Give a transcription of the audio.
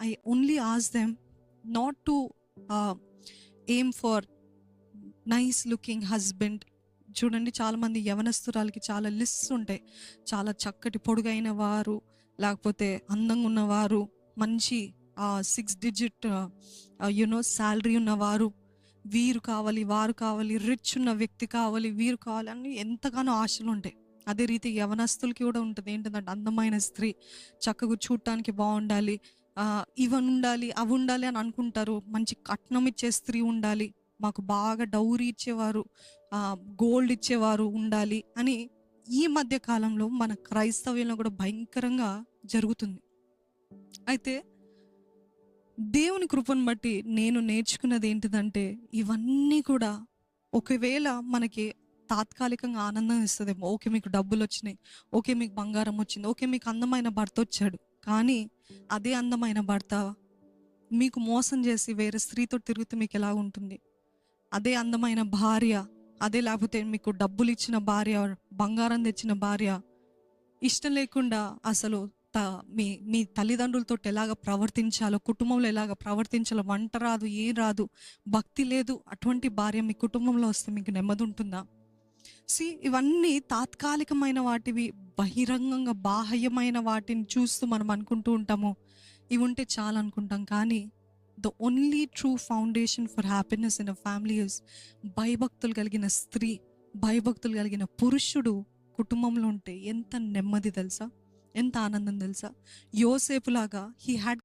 I only ask them not to aim for nice looking husband. చూడండి, చాలామంది యవనస్తురాలకి చాలా lists ఉంటాయి. చాలా చక్కటి పొడుగైన వారు, లేకపోతే అందంగా ఉన్నవారు, మంచి 6 డిజిట్ శాలరీ ఉన్నవారు, వీరు కావాలి, వారు కావాలి, రిచ్ ఉన్న వ్యక్తి కావాలి, వీరు కావాలి అని ఎంతగానో ఆశలు ఉంటాయి. అదే రీతి యవనస్తులకి కూడా ఉంటుంది. ఏంటంటే అందమైన స్త్రీ, చక్కగా చూడటానికి బాగుండాలి, ఇవన్నీ ఉండాలి, అవి ఉండాలి అని అనుకుంటారు. మంచి కట్నం ఇచ్చే స్త్రీ ఉండాలి, మాకు బాగా డౌరీ ఇచ్చేవారు, గోల్డ్ ఇచ్చేవారు ఉండాలి అని ఈ మధ్య కాలంలో మన క్రైస్తవ్యంలో కూడా భయంకరంగా జరుగుతుంది. అయితే దేవుని కృపను బట్టి నేను నేర్చుకున్నది ఏంటిదంటే, ఇవన్నీ కూడా ఒకవేళ మనకి తాత్కాలికంగా ఆనందం ఇస్తుందేమో. ఓకే, మీకు డబ్బులు వచ్చినాయి, ఓకే మీకు బంగారం వచ్చింది, ఓకే మీకు అందమైన భర్త వచ్చాడు. కానీ అదే అందమైన భర్త మీకు మోసం చేసి వేరే స్త్రీతో తిరిగితే మీకు ఎలా ఉంటుంది? అదే అందమైన భార్య, అదే లేకపోతే మీకు డబ్బులు ఇచ్చిన భార్య, బంగారం తెచ్చిన భార్య ఇష్టం లేకుండా అసలు మీ మీ తల్లిదండ్రులతో ఎలాగ ప్రవర్తించాలో, కుటుంబంలో ఎలాగ ప్రవర్తించాలో, వంట రాదు, ఏం రాదు, భక్తి లేదు, అటువంటి భార్య మీ కుటుంబంలో వస్తే మీకు నెమ్మది ఉంటుందా? ఇవన్నీ తాత్కాలికమైన వాటివి, బహిరంగంగా బాహ్యమైన వాటిని చూస్తూ మనం అనుకుంటూ ఉంటాము ఇవి ఉంటే చాలా అనుకుంటాం. కానీ the only true foundation for happiness in a family is భయభక్తులు కలిగిన స్త్రీ, భయభక్తులు కలిగిన పురుషుడు కుటుంబంలో ఉంటే ఎంత నెమ్మది తెలుసా, ఎంత ఆనందం తెలుసా? యోసేపులాగా హీ హ్యాడ్